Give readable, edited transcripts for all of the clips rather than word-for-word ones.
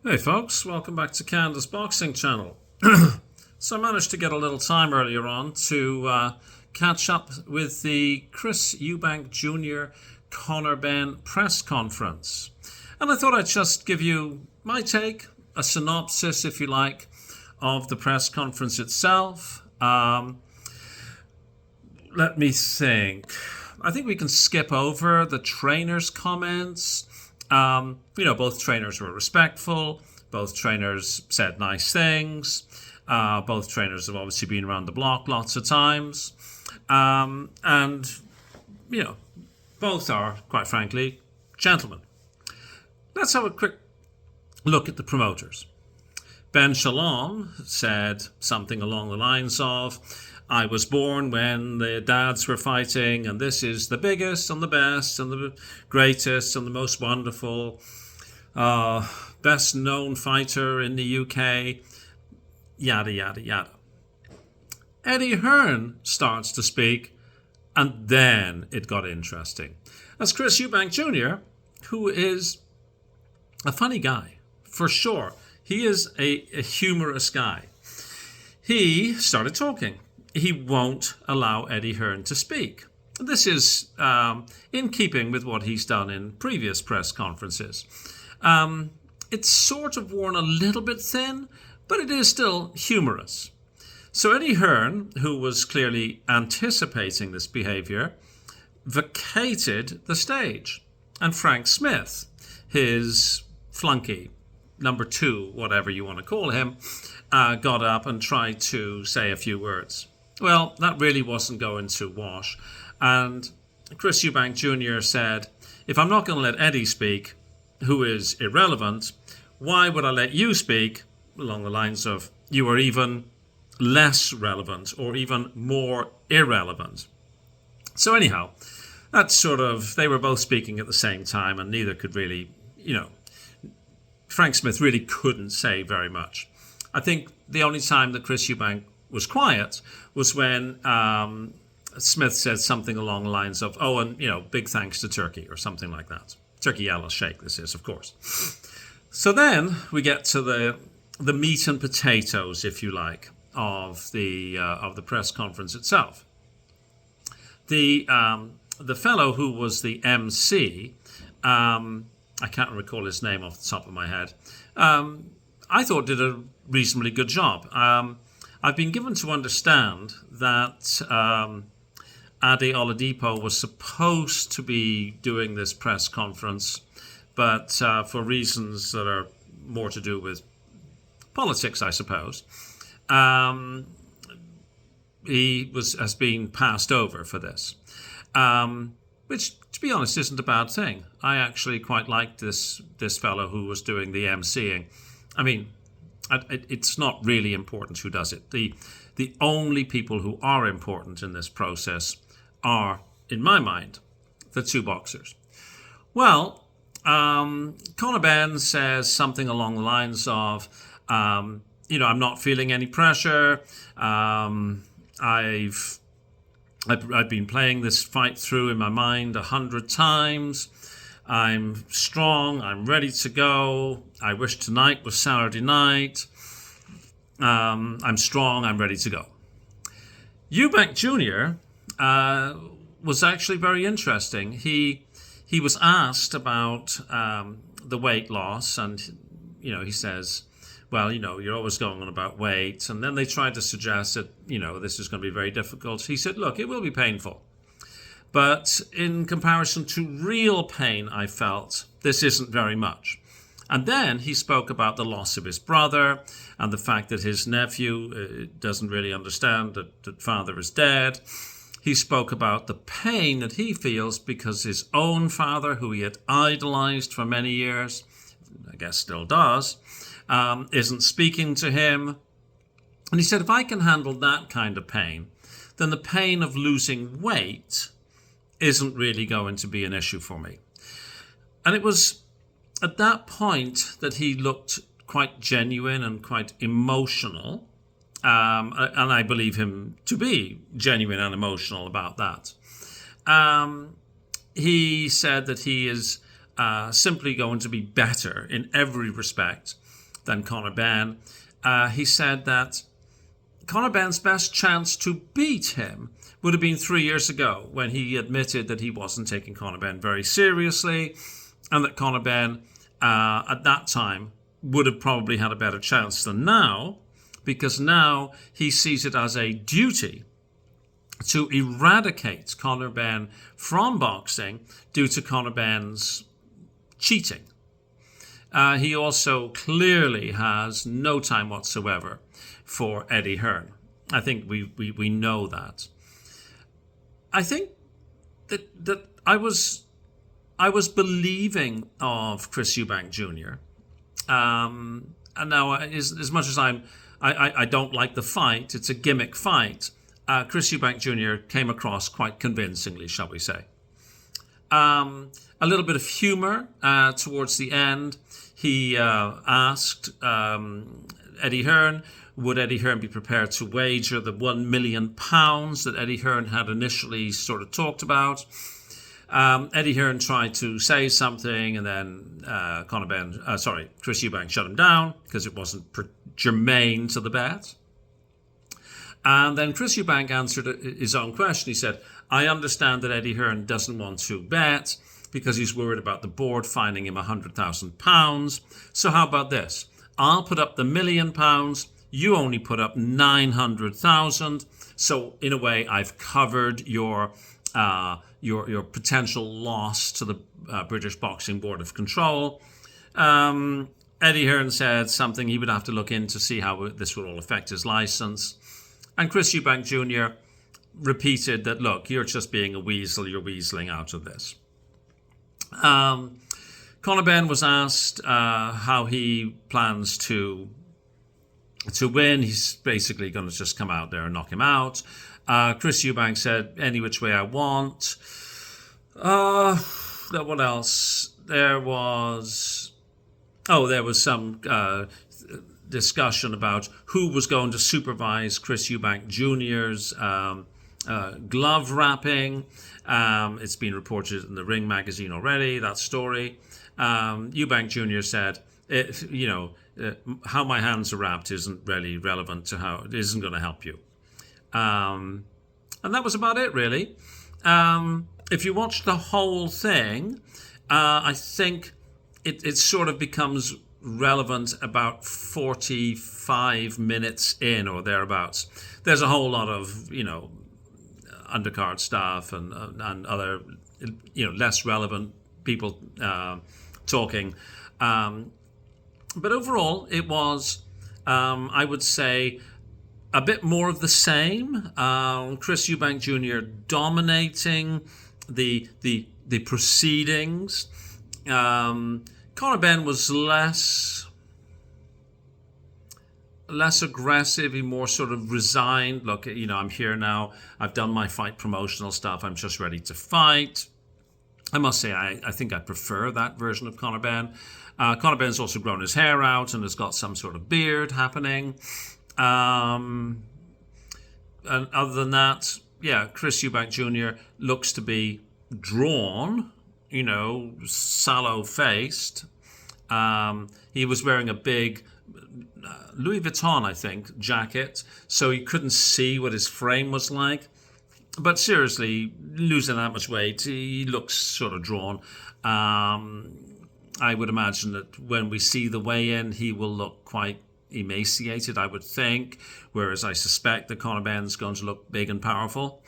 Hey folks, welcome back to Canada's Boxing Channel. So I managed to get a little time earlier on to catch up with the Chris Eubank Jr. Connor Benn press conference. And I thought I'd just give you my take, a synopsis if you like, of the press conference itself. Let me think. I think we can skip over the trainer's comments. Both trainers were respectful. Both trainers said nice things. Both trainers have obviously been around the block lots of times. Both are, quite frankly, gentlemen. Let's have a quick look at the promoters. Ben Shalom said something along the lines of, I was born when the dads were fighting, and this is the biggest and the best and the greatest and the most wonderful, best known fighter in the UK, yada, yada, yada. Eddie Hearn starts to speak, and then it got interesting. As Chris Eubank Jr., who is a funny guy, for sure. He is a humorous guy. He started talking. He won't allow Eddie Hearn to speak. This is in keeping with what he's done in previous press conferences. It's sort of worn a little bit thin, but it is still humorous. So Eddie Hearn, who was clearly anticipating this behaviour, vacated the stage. And Frank Smith, his flunky, number two, whatever you want to call him, got up and tried to say a few words. Well, that really wasn't going to wash. And Chris Eubank Jr. said, if I'm not going to let Eddie speak, who is irrelevant, why would I let you speak? Along the lines of, you are even less relevant or even more irrelevant. So anyhow, that's sort of, they were both speaking at the same time and neither could really, Frank Smith really couldn't say very much. I think the only time that Chris Eubank was quiet was when Smith said something along the lines of, big thanks to Turkey or something like that. Turkey Yellow Shake, this is, of course. So then we get to the meat and potatoes, if you like, of the press conference itself. The fellow who was the MC, I can't recall his name off the top of my head, I thought did a reasonably good job. I've been given to understand that Ade Oladipo was supposed to be doing this press conference, but for reasons that are more to do with politics, I suppose, he has been passed over for this, which, to be honest, isn't a bad thing. I actually quite liked this fellow who was doing the emceeing. I mean, it's not really important who does it. The only people who are important in this process are, in my mind, the two boxers. Well, Connor Benn says something along the lines of, I'm not feeling any pressure. I've been playing this fight through in my mind 100 times. I'm strong. I'm ready to go. I wish tonight was Saturday night. I'm strong. I'm ready to go. Eubank Jr. Was actually very interesting. He was asked about the weight loss, and he says, well, you're always going on about weight. And then they tried to suggest that, this is going to be very difficult. He said, look, it will be painful. But in comparison to real pain, I felt this isn't very much. And then he spoke about the loss of his brother and the fact that his nephew doesn't really understand that father is dead. He spoke about the pain that he feels because his own father, who he had idolized for many years, I guess still does, isn't speaking to him. And he said, if I can handle that kind of pain, then the pain of losing weight isn't really going to be an issue for me. And it was at that point that he looked quite genuine and quite emotional. And I believe him to be genuine and emotional about that. He said that he is simply going to be better in every respect than Connor Benn. He said that Connor Benn's best chance to beat him would have been 3 years ago, when he admitted that he wasn't taking Connor Benn very seriously, and that Connor Benn at that time would have probably had a better chance than now, because now he sees it as a duty to eradicate Connor Benn from boxing due to Connor Benn's cheating. He also clearly has no time whatsoever for Eddie Hearn. I think we know that. I think that I was believing of Chris Eubank Jr. And now, as much as I don't like the fight, it's a gimmick fight. Chris Eubank Jr. came across quite convincingly, shall we say. A little bit of humour towards the end. He asked Eddie Hearn, would Eddie Hearn be prepared to wager the £1 million that Eddie Hearn had initially sort of talked about? Eddie Hearn tried to say something, and then Chris Eubank shut him down because it wasn't germane to the bet. And then Chris Eubank answered his own question. He said, I understand that Eddie Hearn doesn't want to bet because he's worried about the board fining him £100,000. So how about this? I'll put up the £1 million. You only put up 900,000. So in a way, I've covered your potential loss to the British Boxing Board of Control. Eddie Hearn said something he would have to look in to see how this would all affect his license. And Chris Eubank Jr. repeated that, look, you're just being a weasel. You're weaseling out of this. Connor Benn was asked how he plans to win. He's basically going to just come out there and knock him out. Chris Eubank said, any which way I want. What else? There was some discussion about who was going to supervise Chris Eubank Jr.'s glove wrapping. It's been reported in the Ring magazine already, that story. Eubank Jr. said, how my hands are wrapped isn't really relevant to how it isn't going to help you. And that was about it, really. If you watch the whole thing, I think it sort of becomes relevant about 45 minutes in or thereabouts. There's a whole lot of, undercard stuff and other, less relevant people talking. But overall, it was, I would say, a bit more of the same. Chris Eubank Jr. dominating the proceedings. Connor Benn was less aggressive. He more sort of resigned. Look, I'm here now. I've done my fight promotional stuff. I'm just ready to fight. I must say, I think I prefer that version of Connor Benn. Connor Benn's also grown his hair out and has got some sort of beard happening. And other than that, Chris Eubank Jr. looks to be drawn, sallow-faced. He was wearing a big Louis Vuitton, I think, jacket, so you couldn't see what his frame was like. But seriously, losing that much weight, he looks sort of drawn. I would imagine that when we see the weigh-in, he will look quite emaciated, I would think, whereas I suspect that Connor Benn's going to look big and powerful.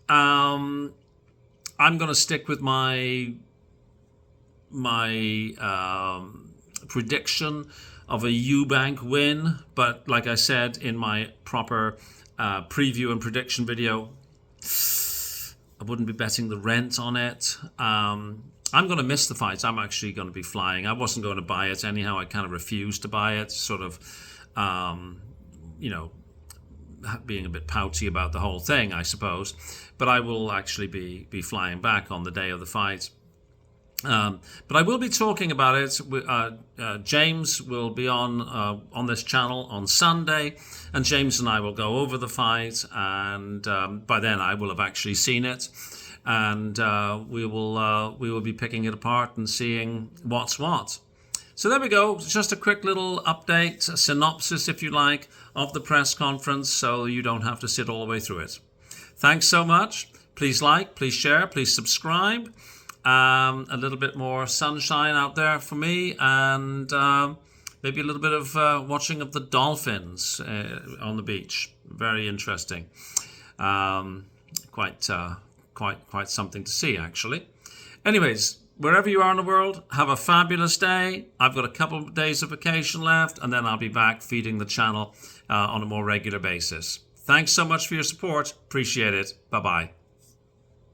I'm going to stick with my prediction of a Eubank win, but like I said in my proper preview and prediction video, I wouldn't be betting the rent on it. I'm going to miss the fights. I'm actually going to be flying. I wasn't going to buy it anyhow. I kind of refused to buy it, sort of, being a bit pouty about the whole thing, I suppose. But I will actually be flying back on the day of the fight. But I will be talking about it. James will be on this channel on Sunday, and James and I will go over the fight, and by then I will have actually seen it, and we will be picking it apart and seeing what's what. So there we go. Just a quick little update, a synopsis, if you like, of the press conference, so you don't have to sit all the way through it. Thanks so much. Please like, please share, please subscribe. A little bit more sunshine out there for me, and maybe a little bit of watching of the dolphins on the beach. Very interesting. Quite something to see, actually. Anyways, wherever you are in the world, have a fabulous day. I've got a couple of days of vacation left, and then I'll be back feeding the channel on a more regular basis. Thanks so much for your support. Appreciate it. Bye-bye.